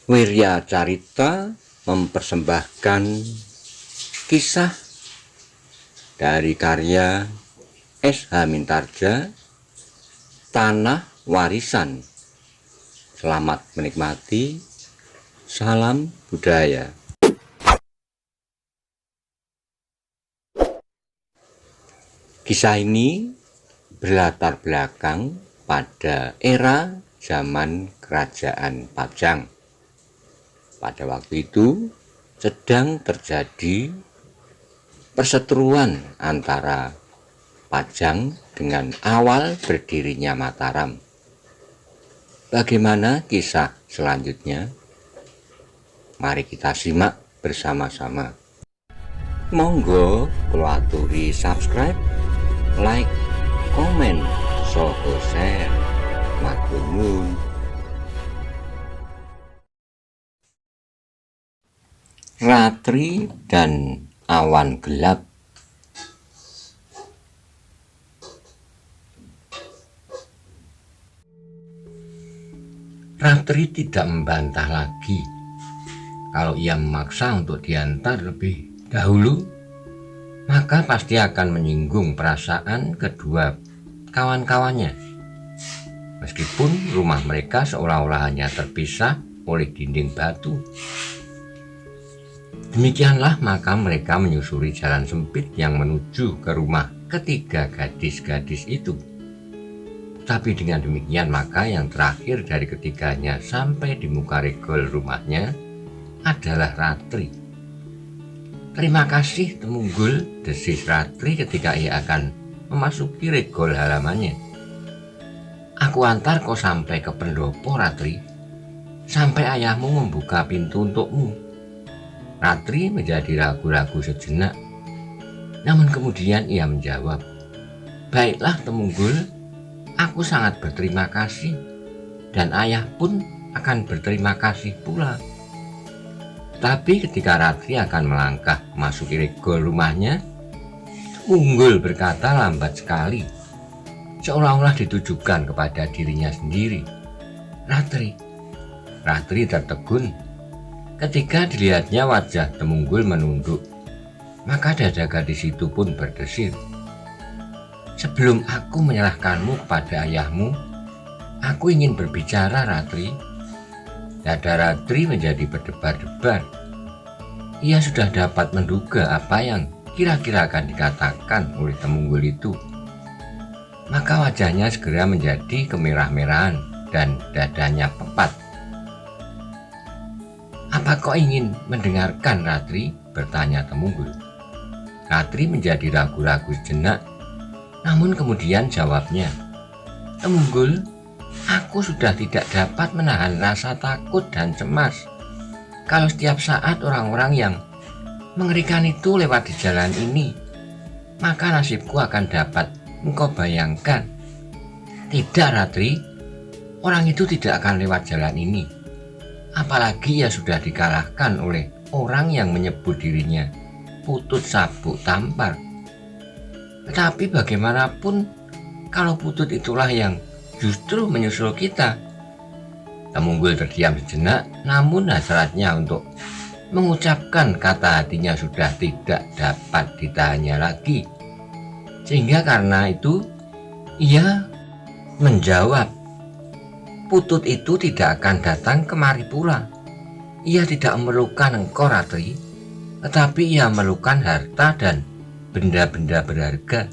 Wirya Carita mempersembahkan kisah dari karya S.H. Mintarja, Tanah Warisan. Selamat menikmati. Salam budaya. Kisah ini berlatar belakang pada era zaman Kerajaan Pajang. Pada waktu itu sedang terjadi perseteruan antara Pajang dengan awal berdirinya Mataram. Bagaimana kisah selanjutnya? Mari kita simak bersama-sama. Monggo kula aturi subscribe, like, komen, soho share. Matur nuwun. Ratri dan awan gelap. Ratri tidak membantah lagi kalau ia memaksa untuk diantar lebih dahulu, maka pasti akan menyinggung perasaan kedua kawan-kawannya. Meskipun rumah mereka seolah-olah hanya terpisah oleh dinding batu. Demikianlah maka mereka menyusuri jalan sempit yang menuju ke rumah ketiga gadis-gadis itu. Tapi dengan demikian maka yang terakhir dari ketiganya sampai di muka regol rumahnya adalah Ratri. "Terima kasih Temunggul," desis Ratri ketika ia akan memasuki regol halamannya. "Aku antar kau sampai ke pendopo, Ratri, sampai ayahmu membuka pintu untukmu." Ratri menjadi ragu-ragu sejenak, namun kemudian ia menjawab, "Baiklah Temunggul, aku sangat berterima kasih, dan ayah pun akan berterima kasih pula." Tapi ketika Ratri akan melangkah memasuki regol rumahnya, Temunggul berkata lambat sekali, seolah-olah ditujukan kepada dirinya sendiri, "Ratri." Ratri tertegun. Ketika dilihatnya wajah Temunggul menunduk, maka dada gadis itu pun berdesir. "Sebelum aku menyerahkanmu kepada ayahmu, aku ingin berbicara, Ratri." Dada Ratri menjadi berdebar-debar. Ia sudah dapat menduga apa yang kira-kira akan dikatakan oleh Temunggul itu. Maka wajahnya segera menjadi kemerah-merahan dan dadanya pepat. "Apa kau ingin mendengarkan, Ratri?" bertanya Temunggul. Ratri menjadi ragu-ragu sejenak, namun kemudian jawabnya, "Temunggul, aku sudah tidak dapat menahan rasa takut dan cemas. Kalau setiap saat orang-orang yang mengerikan itu lewat di jalan ini, maka nasibku akan dapat engkau bayangkan." "Tidak, Ratri, orang itu tidak akan lewat jalan ini. Apalagi ia sudah dikalahkan oleh orang yang menyebut dirinya Putut Sabuk Tampar. Tetapi bagaimanapun kalau Putut itulah yang justru menyusul kita." Temunggul terdiam sejenak, namun hasratnya untuk mengucapkan kata hatinya sudah tidak dapat ditahannya lagi. Sehingga karena itu ia menjawab, "Putut itu tidak akan datang kemari pula. Ia tidak memerlukan engkau, Ratri, tetapi ia memerlukan harta dan benda-benda berharga.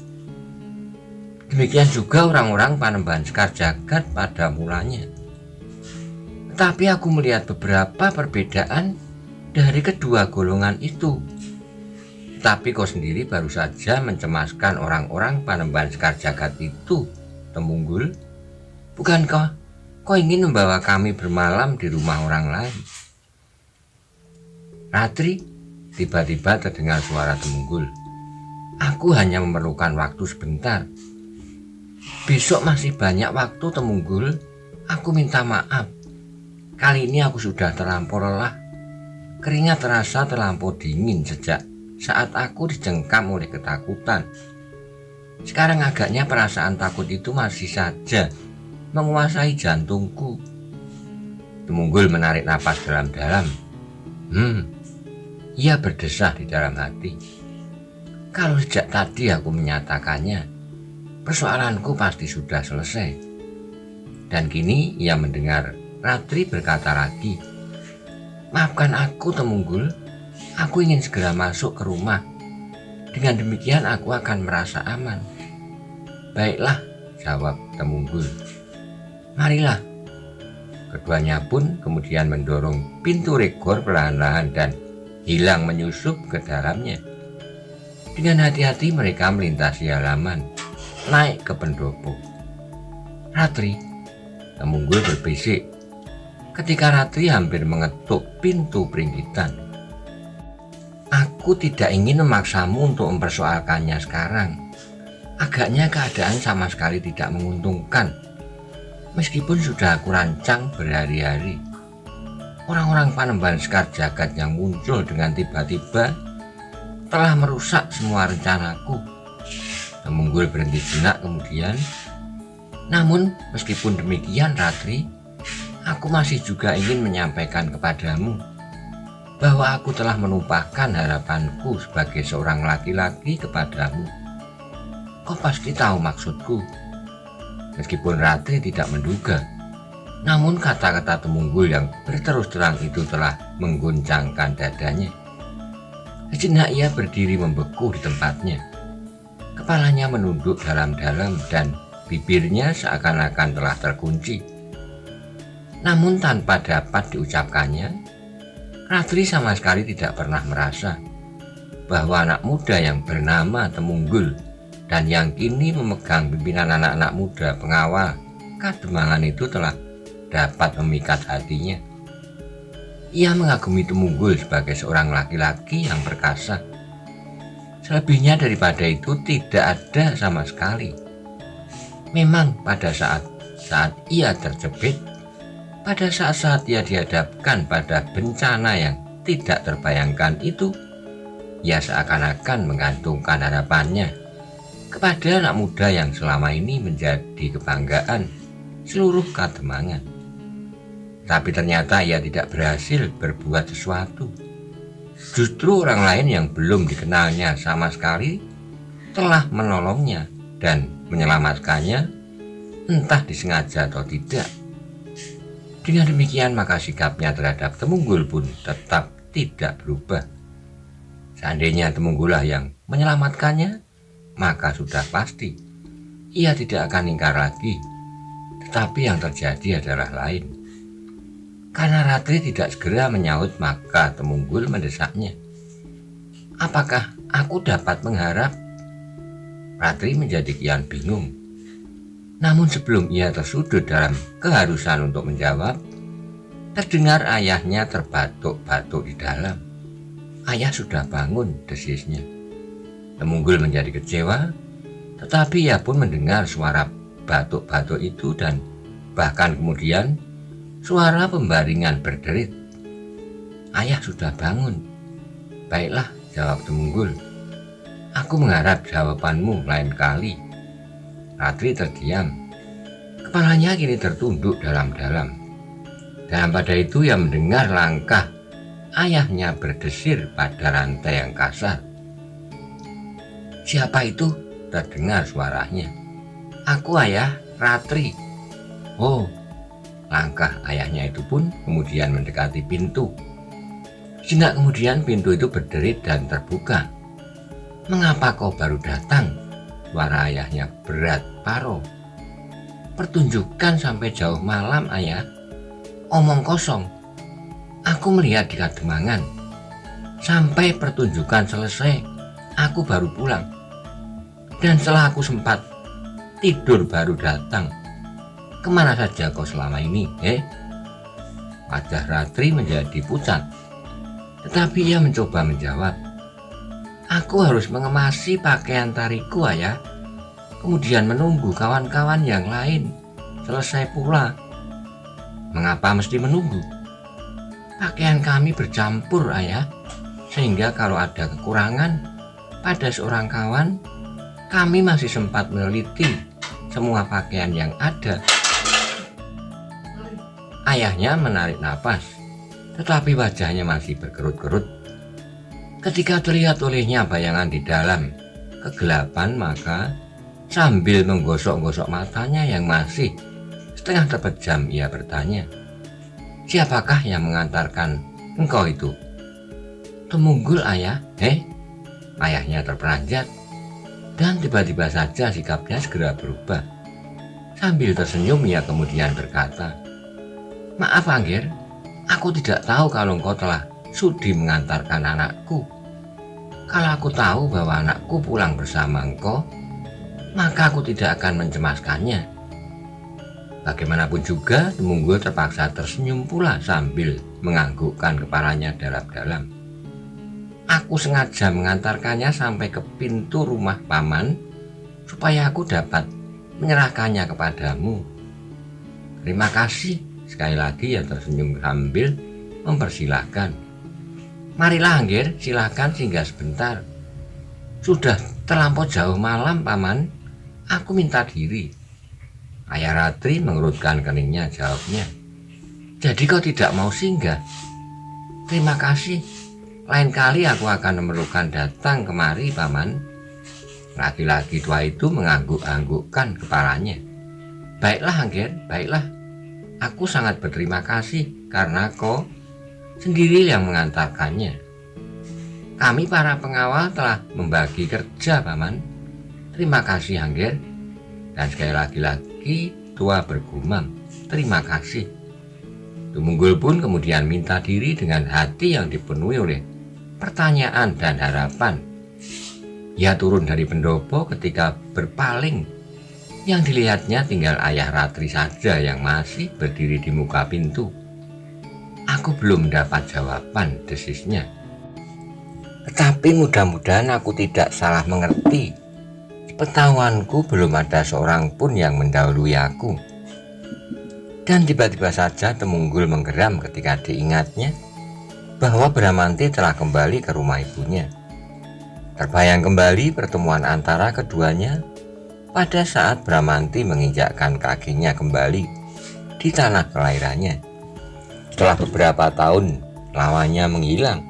Demikian juga orang-orang Panembahan Sekar Jagad pada mulanya. Tetapi aku melihat beberapa perbedaan dari kedua golongan itu. Tapi kau sendiri baru saja mencemaskan orang-orang Panembahan Sekar Jagad itu, Temunggul. Bukankah kau ingin membawa kami bermalam di rumah orang lain?" "Ratri," tiba-tiba terdengar suara Temunggul, "aku hanya memerlukan waktu sebentar. Besok masih banyak waktu, Temunggul. Aku minta maaf. Kali ini aku sudah terlampau lelah. Keringat terasa terlampau dingin sejak saat aku dicengkam oleh ketakutan. Sekarang agaknya perasaan takut itu masih saja menguasai jantungku. Temunggul menarik napas dalam-dalam. Ia berdesah di dalam hati. Kalau sejak tadi aku menyatakannya, persoalanku pasti sudah selesai. Dan kini ia mendengar Ratri berkata lagi, "Maafkan aku, Temunggul. Aku ingin segera masuk ke rumah. Dengan demikian aku akan merasa aman." "Baiklah," jawab Temunggul. "Marilah." Keduanya pun kemudian mendorong pintu regor perlahan-lahan dan hilang menyusup ke dalamnya. Dengan hati-hati mereka melintasi halaman, naik ke pendopo. "Ratri," Temunggul berbisik ketika Ratri hampir mengetuk pintu peringgitan. "Aku tidak ingin memaksamu untuk mempersoalkannya sekarang. Agaknya keadaan sama sekali tidak menguntungkan. Meskipun sudah aku rancang berhari-hari. Orang-orang Panembahan Sekar Jagad yang muncul dengan tiba-tiba telah merusak semua rencanaku." Temunggul berhenti sejenak kemudian, "Namun meskipun demikian, Ratri, aku masih juga ingin menyampaikan kepadamu bahwa aku telah menumpahkan harapanku sebagai seorang laki-laki kepadamu. Kau pasti tahu maksudku." Meskipun Ratri tidak menduga, namun kata-kata Temunggul yang berterus terang itu telah mengguncangkan dadanya. Sejenak ia berdiri membeku di tempatnya. Kepalanya menunduk dalam-dalam dan bibirnya seakan-akan telah terkunci. Namun tanpa dapat diucapkannya, Ratri sama sekali tidak pernah merasa bahwa anak muda yang bernama Temunggul dan yang kini memegang pimpinan anak-anak muda pengawal Kademangan itu telah dapat memikat hatinya. Ia mengagumi Temunggul sebagai seorang laki-laki yang perkasa. Selebihnya daripada itu tidak ada sama sekali. Memang pada saat ia terjepit, pada saat-saat ia dihadapkan pada bencana yang tidak terbayangkan itu, ia seakan-akan menggantungkan harapannya kepada anak muda yang selama ini menjadi kebanggaan seluruh Kademangan. Tapi ternyata ia tidak berhasil berbuat sesuatu. Justru orang lain yang belum dikenalnya sama sekali telah menolongnya dan menyelamatkannya, entah disengaja atau tidak. Dengan demikian maka sikapnya terhadap Temunggul pun tetap tidak berubah. Seandainya Temunggul yang menyelamatkannya, maka sudah pasti ia tidak akan ingkar lagi. Tetapi yang terjadi adalah lain. Karena Ratri tidak segera menyaut, maka Temunggul mendesaknya. "Apakah aku dapat mengharap?" Ratri menjadi kian bingung. Namun sebelum ia tersudut dalam keharusan untuk menjawab, terdengar ayahnya terbatuk-batuk di dalam. "Ayah sudah bangun," desisnya. Temunggul menjadi kecewa, tetapi ia pun mendengar suara batuk-batuk itu dan bahkan kemudian suara pembaringan berderit. "Ayah sudah bangun." "Baiklah," jawab Temunggul. "Aku mengharap jawabanmu lain kali." Ratri terdiam. Kepalanya kini tertunduk dalam-dalam. Dan pada itu ia mendengar langkah ayahnya berdesir pada rantai yang kasar. "Siapa itu?" terdengar suaranya. "Aku, Ayah, Ratri." "Oh." Langkah ayahnya itu pun kemudian mendekati pintu. Sejenak kemudian pintu itu berderit dan terbuka. "Mengapa kau baru datang?" Suara ayahnya berat paro. "Pertunjukan sampai jauh malam, Ayah." "Omong kosong. Aku melihat di Kademangan. Sampai pertunjukan selesai, aku baru pulang. Dan setelah aku sempat tidur baru datang. Kemana saja kau selama ini, Wajah Ratri menjadi pucat. Tetapi ia mencoba menjawab. "Aku harus mengemasi pakaian tariku, Ayah. Kemudian menunggu kawan-kawan yang lain selesai pula." "Mengapa mesti menunggu?" "Pakaian kami bercampur, Ayah. Sehingga kalau ada kekurangan pada seorang kawan, kami masih sempat meneliti semua pakaian yang ada." Ayahnya menarik napas, tetapi wajahnya masih berkerut-kerut. Ketika terlihat olehnya bayangan di dalam kegelapan, maka sambil menggosok-gosok matanya yang masih setengah terpejam, ia bertanya, "Siapakah yang mengantarkan engkau itu?" "Temunggul, ayah." Ayahnya terperanjat, dan tiba-tiba saja sikapnya segera berubah. Sambil tersenyum, ia kemudian berkata, "Maaf, Angger, aku tidak tahu kalau engkau telah sudi mengantarkan anakku. Kalau aku tahu bahwa anakku pulang bersama engkau, maka aku tidak akan mencemaskannya." Bagaimanapun juga, Temunggul terpaksa tersenyum pula sambil menganggukkan kepalanya dalam-dalam. "Aku sengaja mengantarkannya sampai ke pintu rumah paman supaya aku dapat menyerahkannya kepadamu." "Terima kasih." Sekali lagi ia tersenyum sambil mempersilahkan. "Marilah, Angger, silakan singgah sebentar. Sudah terlampau jauh malam, paman. Aku minta diri." Ayah Ratri mengerutkan keningnya, jawabnya, "Jadi kau tidak mau singgah? Terima kasih. Lain kali aku akan memerlukan datang kemari, paman." Laki-laki tua itu mengangguk-anggukkan kepalanya. "Baiklah, Angger, baiklah. Aku sangat berterima kasih karena kau sendiri yang mengantarkannya. Kami para pengawal telah membagi kerja, paman." "Terima kasih, Angger." Dan sekali lagi tua bergumam, "Terima kasih." Temunggul pun kemudian minta diri dengan hati yang dipenuhi oleh pertanyaan dan harapan. Ia turun dari pendopo. Ketika berpaling, yang dilihatnya tinggal ayah Ratri saja yang masih berdiri di muka pintu. "Aku belum dapat jawaban," desisnya. "Tetapi mudah-mudahan aku tidak salah mengerti. Sepengetahuanku belum ada seorang pun yang mendahului aku." Dan tiba-tiba saja Temunggul menggeram ketika diingatnya bahwa Bramanti telah kembali ke rumah ibunya. Terbayang kembali pertemuan antara keduanya pada saat Bramanti menginjakkan kakinya kembali di tanah kelahirannya. Setelah beberapa tahun lawannya menghilang,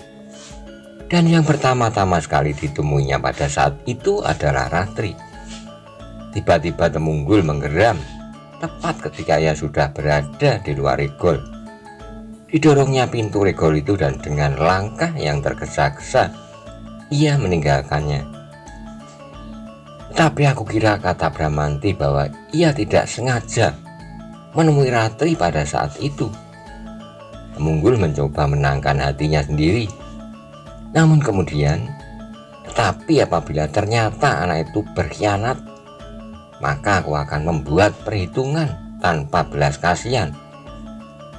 dan yang pertama-tama sekali ditemuinya pada saat itu adalah Ratri. Tiba-tiba Temunggul menggeram tepat ketika ia sudah berada di luar regol. Didorongnya pintu regol itu dan dengan langkah yang tergesa-gesa ia meninggalkannya. "Tapi aku kira," kata Bramanti, "bahwa ia tidak sengaja menemui Ratri pada saat itu." Temunggul mencoba menangkan hatinya sendiri. Namun kemudian, "Tetapi apabila ternyata anak itu berkhianat, maka aku akan membuat perhitungan tanpa belas kasihan.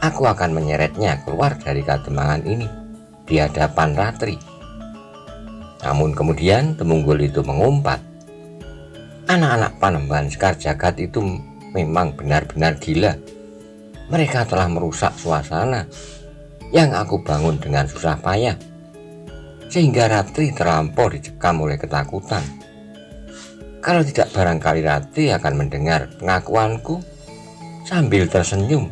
Aku akan menyeretnya keluar dari kademangan ini di hadapan Ratri." Namun kemudian Temunggul itu mengumpat, "Anak-anak Panembahan Sekar Jagad itu memang benar-benar gila. Mereka telah merusak suasana yang aku bangun dengan susah payah, sehingga Ratri terlampau dicekam oleh ketakutan. Kalau tidak, barangkali Ratri akan mendengar pengakuanku sambil tersenyum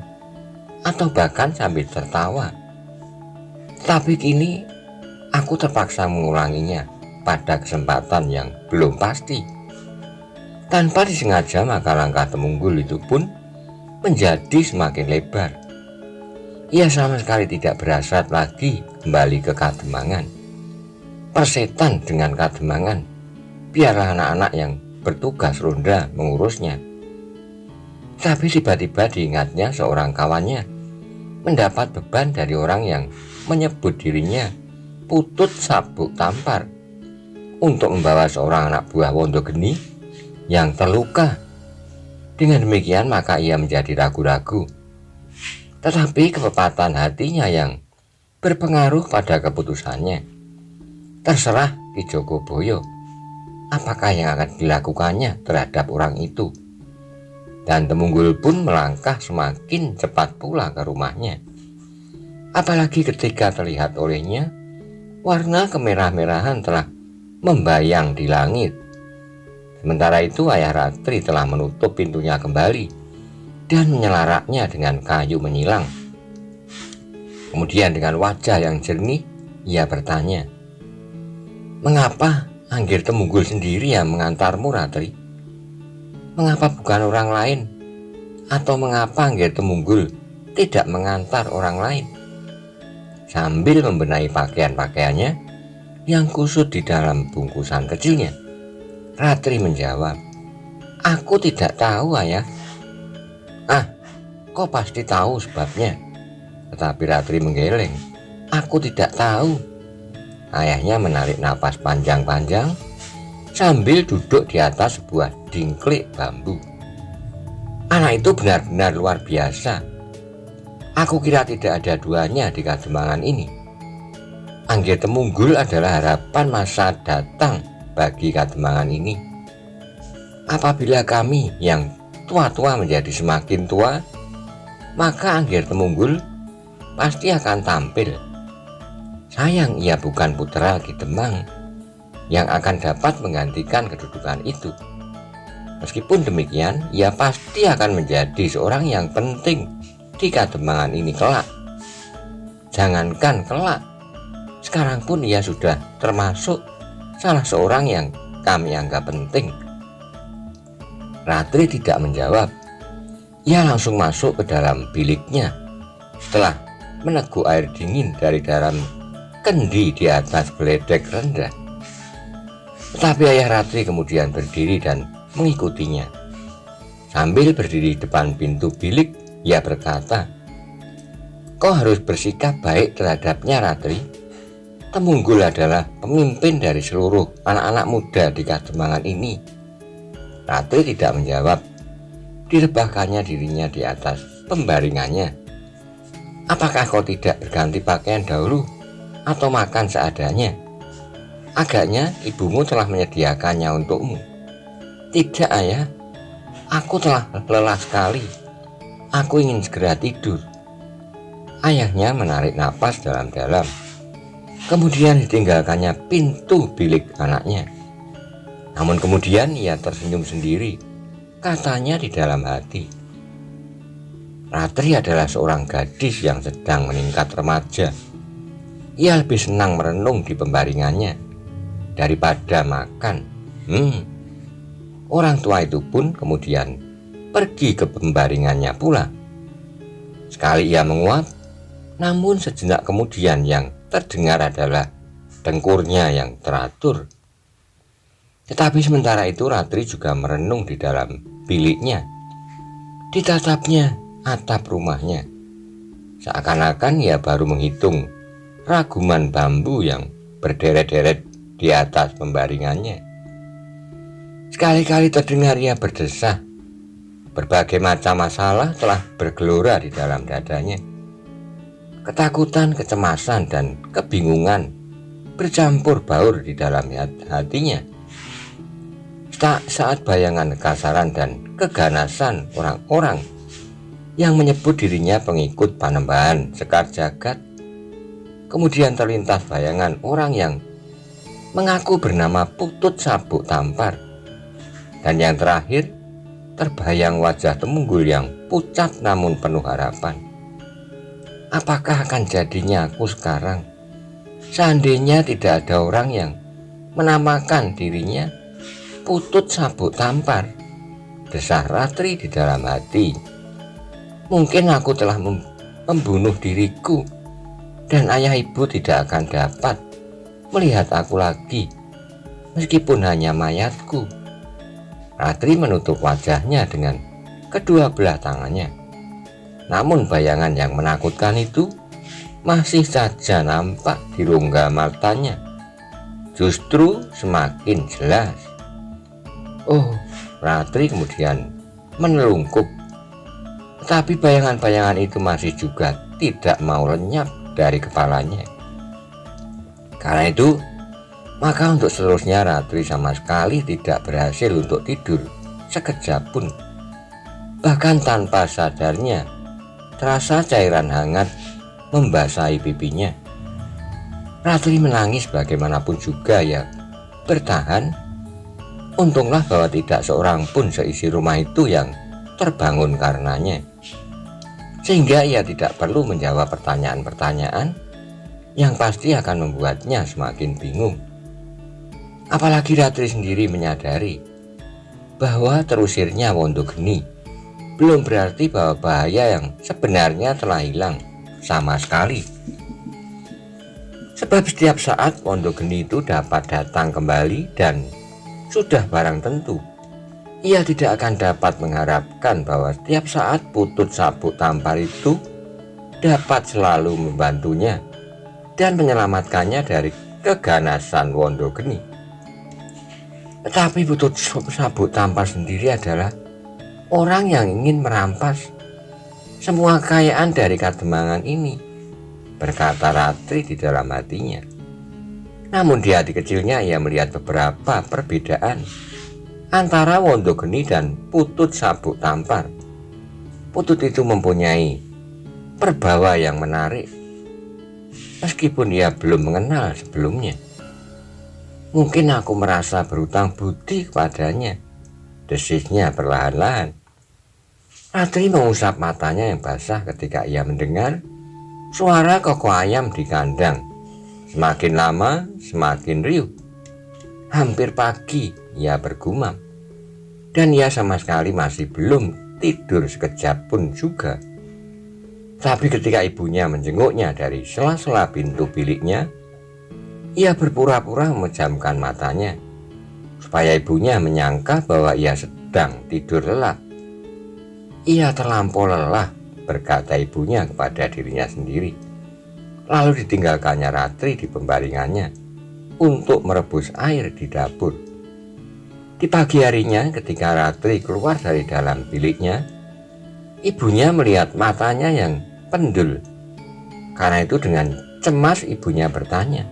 atau bahkan sambil tertawa. Tapi kini aku terpaksa mengulanginya pada kesempatan yang belum pasti." Tanpa disengaja, maka langkah Temunggul itu pun menjadi semakin lebar. Ia sama sekali tidak berhasrat lagi kembali ke kademangan. Persetan dengan kademangan, biarlah anak-anak yang bertugas ronda mengurusnya. Tapi tiba-tiba diingatnya seorang kawannya mendapat beban dari orang yang menyebut dirinya Putut Sabuk Tampar untuk membawa seorang anak buah Wondogeni yang terluka. Dengan demikian maka ia menjadi ragu-ragu. Tetapi kepepatan hatinya yang berpengaruh pada keputusannya. Terserah Ki Jogoboyo apakah yang akan dilakukannya terhadap orang itu. Dan Temunggul pun melangkah semakin cepat pula ke rumahnya. Apalagi ketika terlihat olehnya warna kemerah-merahan telah membayang di langit. Sementara itu ayah Ratri telah menutup pintunya kembali dan menyelaraknya dengan kayu menyilang Kemudian dengan wajah yang jernih, ia bertanya, "Mengapa Anggir Temunggul sendiri yang mengantarmu, Ratri? Mengapa bukan orang lain? Atau mengapa Anggir Temunggul tidak mengantar orang lain?" Sambil membenahi pakaian-pakaiannya yang kusut di dalam bungkusan kecilnya, Ratri menjawab, "Aku tidak tahu, Ayah." "Ah, kau pasti tahu sebabnya." Tetapi Ratri menggeleng, "Aku tidak tahu." Ayahnya menarik napas panjang-panjang sambil duduk di atas sebuah dingklik bambu. "Anak itu benar-benar luar biasa. Aku kira tidak ada duanya di Kademangan ini. Anggir Temunggul adalah harapan masa datang bagi Kademangan ini. Apabila kami yang tua-tua menjadi semakin tua, maka Anggir Temunggul pasti akan tampil. Sayang ia bukan putra Ki Demang yang akan dapat menggantikan kedudukan itu. Meskipun demikian, ia pasti akan menjadi seorang yang penting di Kademangan ini kelak. Jangankan kelak, sekarang pun ia sudah termasuk salah seorang yang kami anggap penting." Ratri tidak menjawab. Ia langsung masuk ke dalam biliknya setelah meneguk air dingin dari dalam kendi di atas geledek rendah. Tetapi ayah Ratri kemudian berdiri dan mengikutinya. Sambil berdiri di depan pintu bilik, ia berkata, "Kau harus bersikap baik terhadapnya, Ratri. Temunggul adalah pemimpin dari seluruh anak-anak muda di Kademangan ini." Ratri tidak menjawab. Direbahkannya dirinya di atas pembaringannya. "Apakah kau tidak berganti pakaian dahulu atau makan seadanya? Agaknya ibumu telah menyediakannya untukmu." "Tidak, Ayah. Aku telah lelah sekali. Aku ingin segera tidur." Ayahnya menarik napas dalam-dalam. Kemudian ditinggalkannya pintu bilik anaknya. Namun kemudian ia tersenyum sendiri. Katanya di dalam hati, "Ratri adalah seorang gadis yang sedang meningkat remaja. Ia lebih senang merenung di pembaringannya daripada makan." Orang tua itu pun kemudian pergi ke pembaringannya pula. Sekali ia menguap, namun sejenak kemudian yang terdengar adalah dengkurnya yang teratur. Tetapi sementara itu Ratri juga merenung di dalam biliknya. Ditatapnya atap rumahnya. Seakan-akan ia baru menghitung raguman bambu yang berderet-deret di atas pembaringannya. Sekali-kali terdengar ia berdesah. Berbagai macam masalah telah bergelora di dalam dadanya. Ketakutan, kecemasan, dan kebingungan bercampur baur di dalam hatinya. Saat bayangan kekasaran dan keganasan orang-orang yang menyebut dirinya pengikut Panembahan Sekar Jagad, kemudian terlintas bayangan orang yang mengaku bernama Putut Sabuk Tampar, dan yang terakhir terbayang wajah Temunggul yang pucat namun penuh harapan. Apakah akan jadinya aku sekarang seandainya tidak ada orang yang menamakan dirinya Putut Sabuk Tampar? Desah Ratri di dalam hati. Mungkin aku telah membunuh diriku, dan ayah ibu tidak akan dapat melihat aku lagi, meskipun hanya mayatku. Ratri menutup wajahnya dengan kedua belah tangannya. Namun bayangan yang menakutkan itu masih saja nampak di rongga matanya. Justru semakin jelas. Oh, Ratri kemudian menelungkup. Tetapi bayangan-bayangan itu masih juga tidak mau lenyap dari kepalanya. Karena itu, maka untuk seterusnya Ratri sama sekali tidak berhasil untuk tidur sekejap pun. Bahkan tanpa sadarnya, terasa cairan hangat membasahi pipinya. Ratri menangis bagaimanapun juga ya bertahan. Untunglah bahwa tidak seorang pun seisi rumah itu yang terbangun karenanya. sehingga ia tidak perlu menjawab pertanyaan-pertanyaan yang pasti akan membuatnya semakin bingung. Apalagi Ratri sendiri menyadari bahwa terusirnya Wondogeni belum berarti bahwa bahaya yang sebenarnya telah hilang sama sekali. Sebab setiap saat Wondogeni itu dapat datang kembali dan sudah barang tentu ia tidak akan dapat mengharapkan bahwa setiap saat Putut Sabuk Tampar itu dapat selalu membantunya dan menyelamatkannya dari keganasan Wondogeni. Tetapi Putut Sabuk Tampar sendiri adalah orang yang ingin merampas semua kekayaan dari Kademangan ini, berkata Ratri di dalam hatinya. Namun di hati kecilnya ia melihat beberapa perbedaan antara Wondogeni dan Putut Sabuk Tampar. Putut itu mempunyai perbawa yang menarik, meskipun ia belum mengenal sebelumnya. Mungkin aku merasa berutang budi kepadanya, desisnya perlahan-lahan. Ratri mengusap matanya yang basah ketika ia mendengar suara koko ayam di kandang. Semakin lama semakin riuh. Hampir pagi ia bergumam, dan ia sama sekali masih belum tidur sekejap pun juga. Tapi ketika ibunya menjenguknya dari sela-sela pintu biliknya, ia berpura-pura memejamkan matanya supaya ibunya menyangka bahwa ia sedang tidur lelap. Ia terlampau lelah, berkata ibunya kepada dirinya sendiri. Lalu ditinggalkannya Ratri di pembaringannya untuk merebus air di dapur. Di pagi harinya ketika Ratri keluar dari dalam biliknya, ibunya melihat matanya yang pendul. Karena itu dengan cemas ibunya bertanya,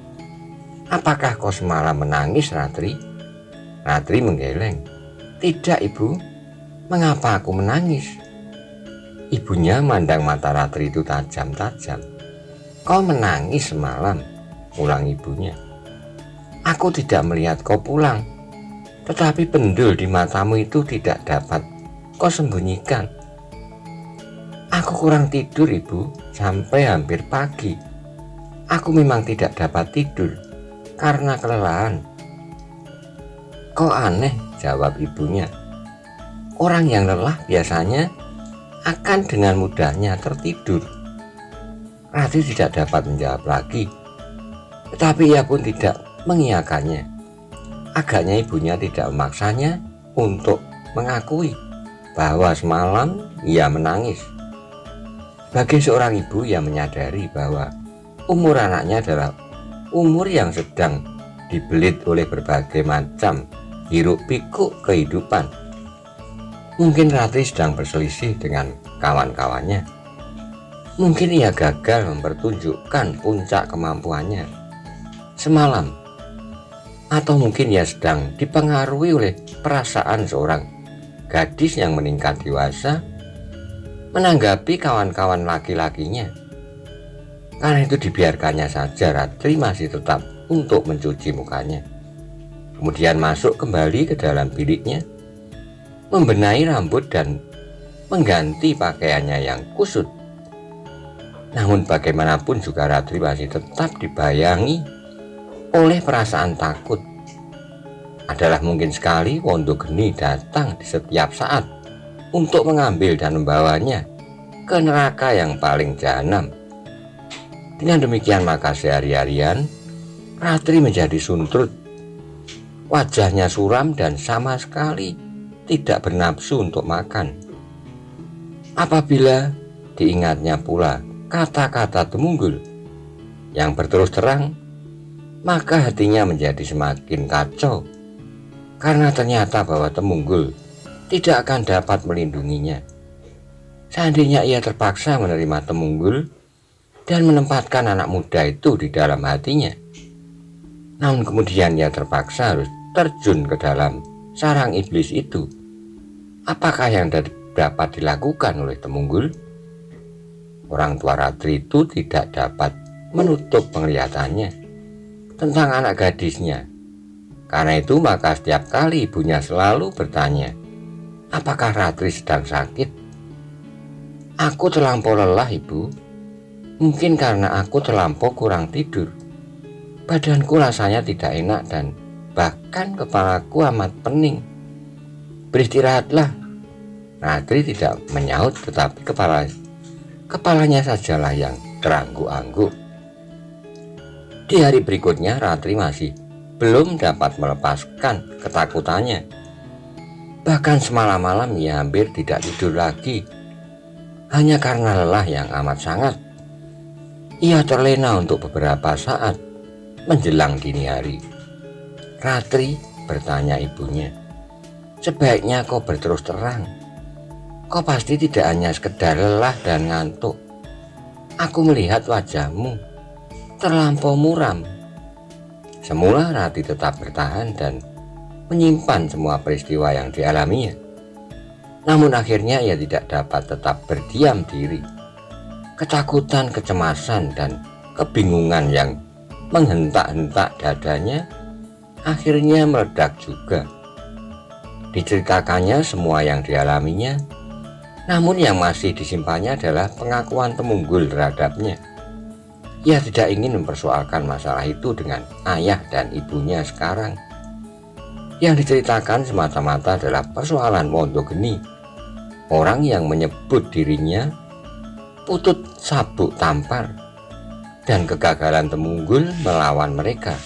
"Apakah kau semalam menangis, Ratri?" Ratri menggeleng. "Tidak, Ibu. Mengapa aku menangis?" Ibunya mandang mata Ratri itu tajam-tajam. "Kau menangis semalam," ulang ibunya. "Aku tidak melihat kau pulang, tetapi pendul di matamu itu tidak dapat kau sembunyikan." "Aku kurang tidur, Ibu, sampai hampir pagi. Aku memang tidak dapat tidur karena kelelahan." "Kok aneh," jawab ibunya. "Orang yang lelah biasanya akan dengan mudahnya tertidur." Ratri tidak dapat menjawab lagi, tetapi ia pun tidak mengiyakannya. Agaknya ibunya tidak memaksanya untuk mengakui bahwa semalam ia menangis. Bagi seorang ibu yang menyadari bahwa umur anaknya adalah umur yang sedang dibelit oleh berbagai macam hiruk pikuk kehidupan. Mungkin Ratri sedang berselisih dengan kawan-kawannya. Mungkin ia gagal mempertunjukkan puncak kemampuannya semalam. Atau mungkin ia sedang dipengaruhi oleh perasaan seorang gadis yang meningkat dewasa menanggapi kawan-kawan laki-lakinya. Karena itu dibiarkannya saja Ratri masih tetap untuk mencuci mukanya. Kemudian masuk kembali ke dalam biliknya, membenahi rambut dan mengganti pakaiannya yang kusut. Namun bagaimanapun juga Ratri masih tetap dibayangi oleh perasaan takut. Adalah mungkin sekali Wondogeni datang di setiap saat untuk mengambil dan membawanya ke neraka yang paling jahanam. Dengan demikian maka sehari-harian Ratri menjadi suntrut. Wajahnya suram dan sama sekali tidak bernafsu untuk makan. Apabila diingatnya pula kata-kata Temunggul yang berterus terang, maka hatinya menjadi semakin kacau, karena ternyata bahwa Temunggul tidak akan dapat melindunginya. Seandainya ia terpaksa menerima Temunggul dan menempatkan anak muda itu di dalam hatinya, namun kemudian ia terpaksa harus terjun ke dalam sarang iblis itu, apakah yang dapat dilakukan oleh Temunggul? Orang tua Ratri itu tidak dapat menutup penglihatannya tentang anak gadisnya. Karena itu maka setiap kali ibunya selalu bertanya, apakah Ratri sedang sakit? Aku terlampau lelah, Ibu. Mungkin karena aku terlampau kurang tidur. Badanku rasanya tidak enak dan bahkan kepalaku amat pening. Beristirahatlah. Ratri tidak menyaut, tetapi kepalanya sajalah yang terangguk-angguk. Di hari berikutnya Ratri masih belum dapat melepaskan ketakutannya. Bahkan semalam malam ia hampir tidak tidur lagi, hanya karena lelah yang amat sangat. Ia terlena untuk beberapa saat menjelang dini hari. Ratri, bertanya ibunya, sebaiknya kau berterus terang. Kau pasti tidak hanya sekedar lelah dan ngantuk. Aku melihat wajahmu terlampau muram. Semula Ratri tetap bertahan dan menyimpan semua peristiwa yang dialaminya. Namun akhirnya ia tidak dapat tetap berdiam diri. Ketakutan, kecemasan, dan kebingungan yang menghentak-hentak dadanya akhirnya meledak juga. Diceritakannya semua yang dialaminya, namun yang masih disimpannya adalah pengakuan Temunggul terhadapnya. Ia tidak ingin mempersoalkan masalah itu dengan ayah dan ibunya sekarang. Yang diceritakan semata-mata adalah persoalan Wondogeni, orang yang menyebut dirinya Putut Sabuk Tampar, dan kegagalan Temunggul melawan mereka.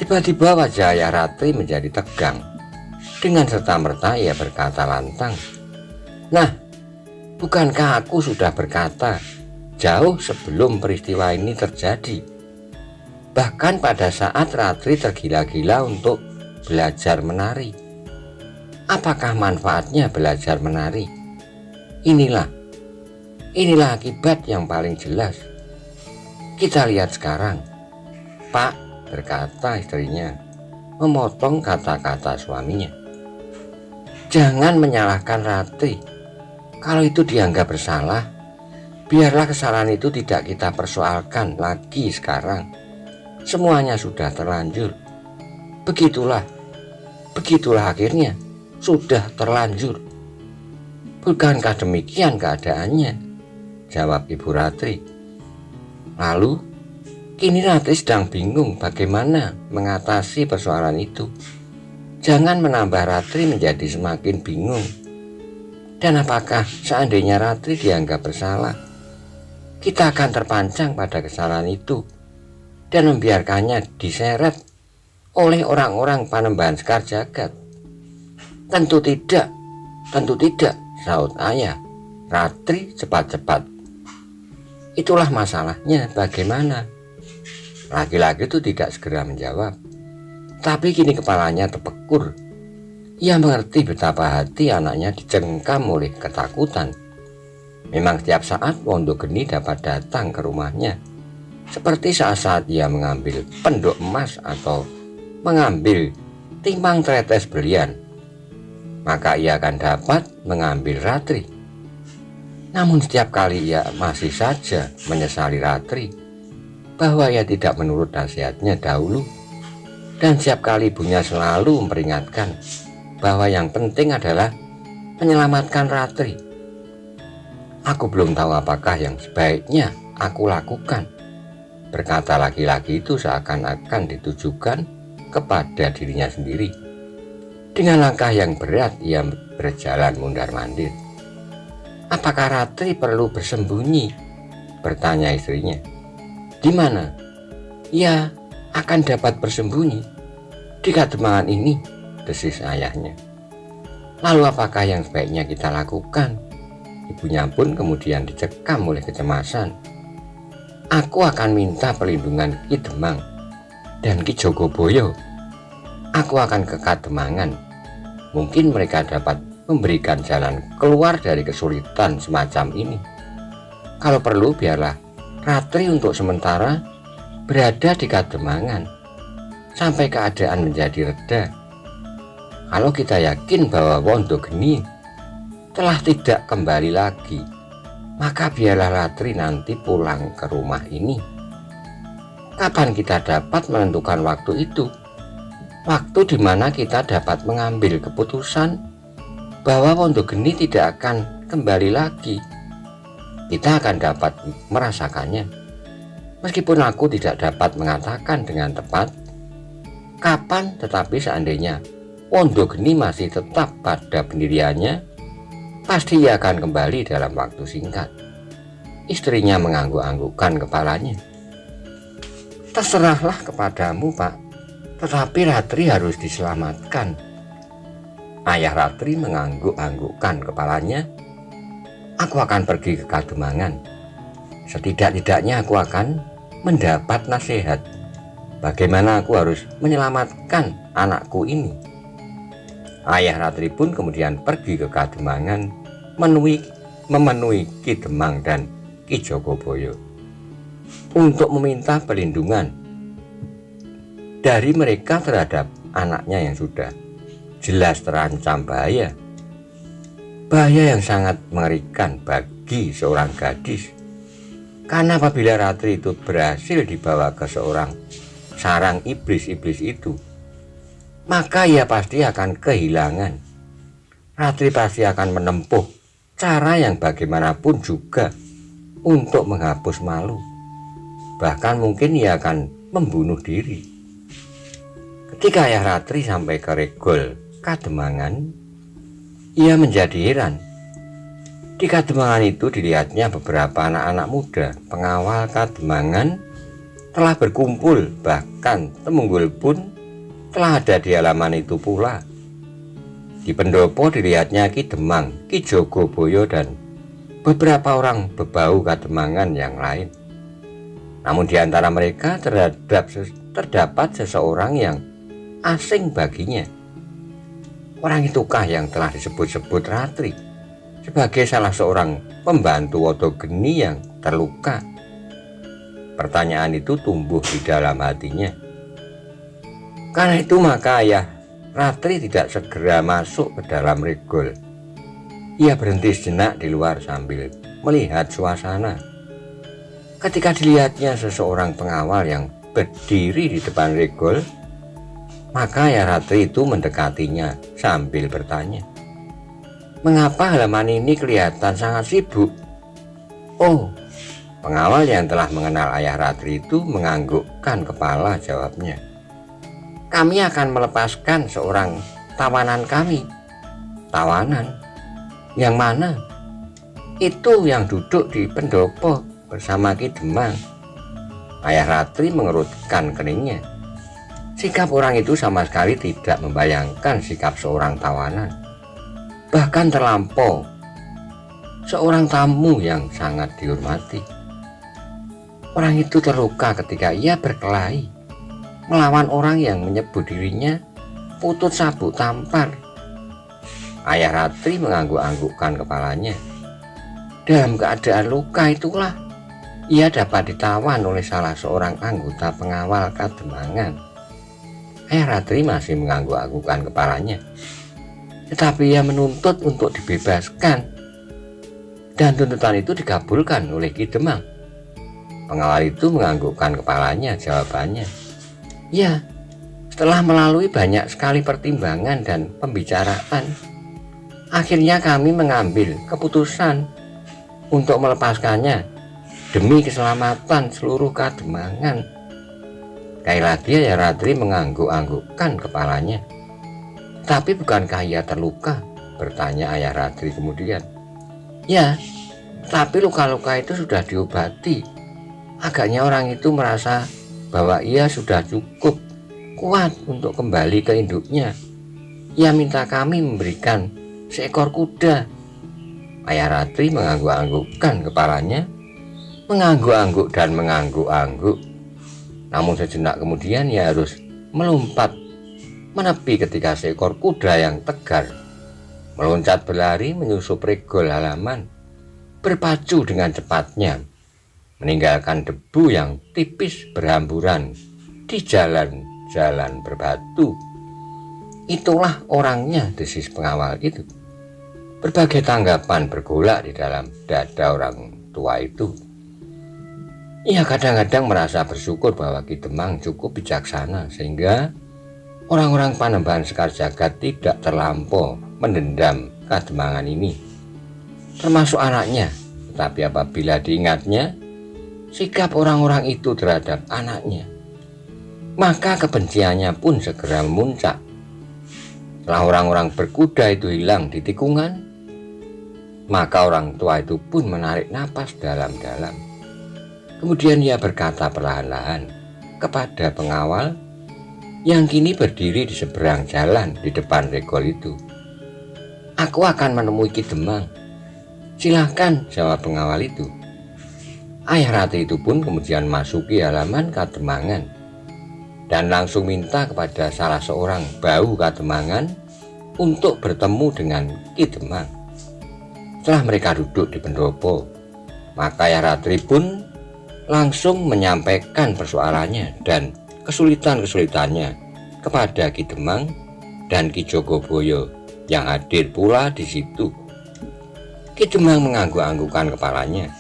Tiba-tiba wajah ayah Ratri menjadi tegang. Dengan serta-merta ia berkata lantang, "Nah, bukankah aku sudah berkata jauh sebelum peristiwa ini terjadi? Bahkan pada saat Ratri tergila-gila untuk belajar menari. Apakah manfaatnya belajar menari? Inilah akibat yang paling jelas. Kita lihat sekarang." "Pak," berkata istrinya, memotong kata-kata suaminya, "jangan menyalahkan Ratri. Kalau itu dianggap bersalah, biarlah kesalahan itu tidak kita persoalkan lagi sekarang. Semuanya sudah terlanjur. Begitulah akhirnya, sudah terlanjur." "Bukankah demikian keadaannya?" jawab Ibu Ratri. Lalu, kini Ratri sedang bingung bagaimana mengatasi persoalan itu. Jangan menambah Ratri menjadi semakin bingung. Dan apakah seandainya Ratri dianggap bersalah, kita akan terpancang pada kesalahan itu dan membiarkannya diseret oleh orang-orang Panembahan Sekar Jagad? Tentu tidak, saut ayah Ratri cepat-cepat. Itulah masalahnya, bagaimana? Laki-laki itu tidak segera menjawab, tapi kini kepalanya terpekur. Ia mengerti betapa hati anaknya dicengkam oleh ketakutan. Memang setiap saat Wondogeni dapat datang ke rumahnya, seperti saat-saat ia mengambil pendok emas atau mengambil timbang tretes berlian, maka ia akan dapat mengambil Ratri. Namun setiap kali ia masih saja menyesali Ratri bahwa ia tidak menurut nasihatnya dahulu, dan setiap kali ibunya selalu memperingatkan bahwa yang penting adalah menyelamatkan Ratri. "Aku belum tahu apakah yang sebaiknya aku lakukan," berkata laki-laki itu seakan-akan ditujukan kepada dirinya sendiri. Dengan langkah yang berat ia berjalan mundar-mandir. "Apakah Ratri perlu bersembunyi?" bertanya istrinya. "Di mana ia akan dapat bersembunyi? Di Kademangan ini," desis ayahnya. "Lalu apakah yang sebaiknya kita lakukan?" Ibunya pun kemudian dicekam oleh kecemasan. "Aku akan minta perlindungan Ki Demang dan Ki Jogoboyo. Aku akan ke Kademangan. Mungkin mereka dapat memberikan jalan keluar dari kesulitan semacam ini. Kalau perlu biarlah Ratri untuk sementara berada di Kademangan sampai keadaan menjadi reda. Kalau kita yakin bahwa Wondogeni telah tidak kembali lagi, maka biarlah Ratri nanti pulang ke rumah ini. Kapan kita dapat menentukan waktu itu? Waktu di mana kita dapat mengambil keputusan bahwa Wondogeni tidak akan kembali lagi. Kita akan dapat merasakannya. Meskipun aku tidak dapat mengatakan dengan tepat kapan, tetapi seandainya Wondogeni masih tetap pada pendiriannya, pasti ia akan kembali dalam waktu singkat. Istrinya mengangguk-anggukkan kepalanya. Terserahlah kepadamu, Pak, tetapi Ratri harus diselamatkan. Ayah Ratri mengangguk-anggukkan kepalanya. Aku akan pergi ke Kademangan. Setidak-tidaknya aku akan mendapat nasihat bagaimana aku harus menyelamatkan anakku ini. Ayah Ratri pun kemudian pergi ke Kademangan memenuhi Ki Demang dan Ki Jogoboyo untuk meminta perlindungan dari mereka terhadap anaknya yang sudah jelas terancam bahaya yang sangat mengerikan bagi seorang gadis. Karena apabila Ratri itu berhasil dibawa ke seorang sarang iblis-iblis itu, maka ia pasti akan kehilangan. Ratri pasti akan menempuh cara yang bagaimanapun juga untuk menghapus malu. Bahkan mungkin ia akan membunuh diri. Ketika ayah Ratri sampai ke Regol Kademangan, ia menjadi heran. Di Kademangan itu dilihatnya beberapa anak-anak muda pengawal Kademangan telah berkumpul, bahkan Temunggal pun telah ada di halaman itu pula. Di pendopo dilihatnya Ki Demang, Ki Jogoboyo dan beberapa orang bebau Kademangan yang lain. Namun di antara mereka terdapat seseorang yang asing baginya. Orang itukah yang telah disebut-sebut Ratri sebagai salah seorang pembantu Wondogeni yang terluka? Pertanyaan itu tumbuh di dalam hatinya. Karena itu maka ayah Ratri tidak segera masuk ke dalam Regol. Ia berhenti sejenak di luar sambil melihat suasana. Ketika dilihatnya seseorang pengawal yang berdiri di depan Regol, maka ayah Ratri itu mendekatinya sambil bertanya, "Mengapa halaman ini kelihatan sangat sibuk?" "Oh," pengawal yang telah mengenal ayah Ratri itu menganggukkan kepala, jawabnya, "Kami akan melepaskan seorang tawanan kami." "Tawanan? Yang mana?" "Itu yang duduk di pendopo bersama Ki Demang." Ayah Ratri mengerutkan keningnya. Sikap orang itu sama sekali tidak membayangkan sikap seorang tawanan, bahkan terlampau seorang tamu yang sangat dihormati. Orang itu terluka ketika ia berkelahi melawan orang yang menyebut dirinya Putut Sabuk Tampar. Ayah Ratri mengangguk-anggukkan kepalanya. Dalam keadaan luka itulah ia dapat ditawan oleh salah seorang anggota pengawal Kademangan. Ayah Ratri masih mengangguk-anggukkan kepalanya, tetapi ia menuntut untuk dibebaskan, dan tuntutan itu dikabulkan oleh Ki Demang. Pengawal itu menganggukkan kepalanya, jawabannya, "Ya, setelah melalui banyak sekali pertimbangan dan pembicaraan, akhirnya kami mengambil keputusan untuk melepaskannya demi keselamatan seluruh Kademangan." Sekali lagi ayah Ratri mengangguk-anggukkan kepalanya. "Tapi bukankah ia terluka?" bertanya ayah Ratri kemudian. "Ya, tapi luka-luka itu sudah diobati. Agaknya orang itu merasa bahwa ia sudah cukup kuat untuk kembali ke induknya. Ia minta kami memberikan seekor kuda." Ayah Ratri mengangguk-anggukkan kepalanya, mengangguk-angguk dan mengangguk-angguk. Namun sejenak kemudian ia harus melompat menepi ketika seekor kuda yang tegar meloncat berlari menyusup Regol halaman, berpacu dengan cepatnya, meninggalkan debu yang tipis berhamburan di jalan-jalan berbatu. "Itulah orangnya," desis pengawal itu. Berbagai tanggapan bergolak di dalam dada orang tua itu. Ia kadang-kadang merasa bersyukur bahwa Ki Demang cukup bijaksana sehingga orang-orang Panembahan Sekar Jagad tidak terlampau mendendam Kademangan ini. termasuk anaknya. Tetapi apabila diingatnya sikap orang-orang itu terhadap anaknya, maka kebenciannya pun segera memuncak. Setelah orang-orang berkuda itu hilang di tikungan, maka orang tua itu pun menarik napas dalam-dalam. Kemudian ia berkata perlahan-lahan kepada pengawal yang kini berdiri di seberang jalan di depan regol itu, "Aku akan menemui Ki Demang." "Silahkan," jawab pengawal itu. Ayah Ratri itu pun kemudian masuki halaman Kademangan dan langsung minta kepada salah seorang bau Kademangan untuk bertemu dengan Ki Demang. Setelah mereka duduk di pendopo, maka Ayah Ratri pun langsung menyampaikan persoalannya dan kesulitan-kesulitannya kepada Ki Demang dan Ki Jogoboyo yang hadir pula di situ. Ki Demang mengangguk-anggukkan kepalanya,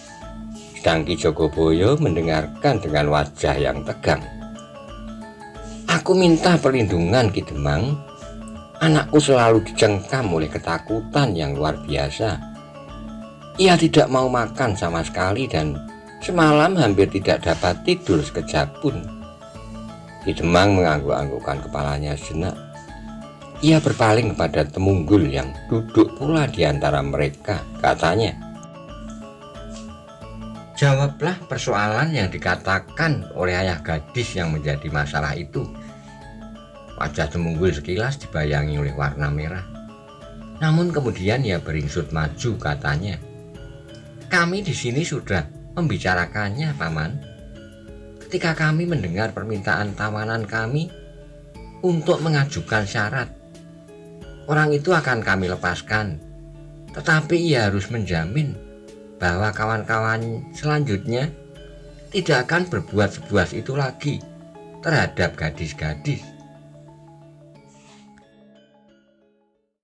sedang Ki Jogoboyo mendengarkan dengan wajah yang tegang. "Aku minta perlindungan, Ki Demang. Anakku selalu dicengkam oleh ketakutan yang luar biasa. Ia tidak mau makan sama sekali dan semalam hampir tidak dapat tidur sekejap pun." Ki Demang mengangguk-anggukkan kepalanya sejenak. Ia berpaling kepada Temunggul yang duduk pula di antara mereka. Katanya, "Jawablah persoalan yang dikatakan oleh ayah gadis yang menjadi masalah itu." Wajah Temunggul sekilas dibayangi oleh warna merah. Namun kemudian ia beringsut maju, katanya, "Kami di sini sudah membicarakannya, Paman. Ketika kami mendengar permintaan tawanan kami untuk mengajukan syarat, orang itu akan kami lepaskan. Tetapi ia harus menjamin bahwa kawan-kawan selanjutnya tidak akan berbuat sebuas itu lagi terhadap gadis-gadis."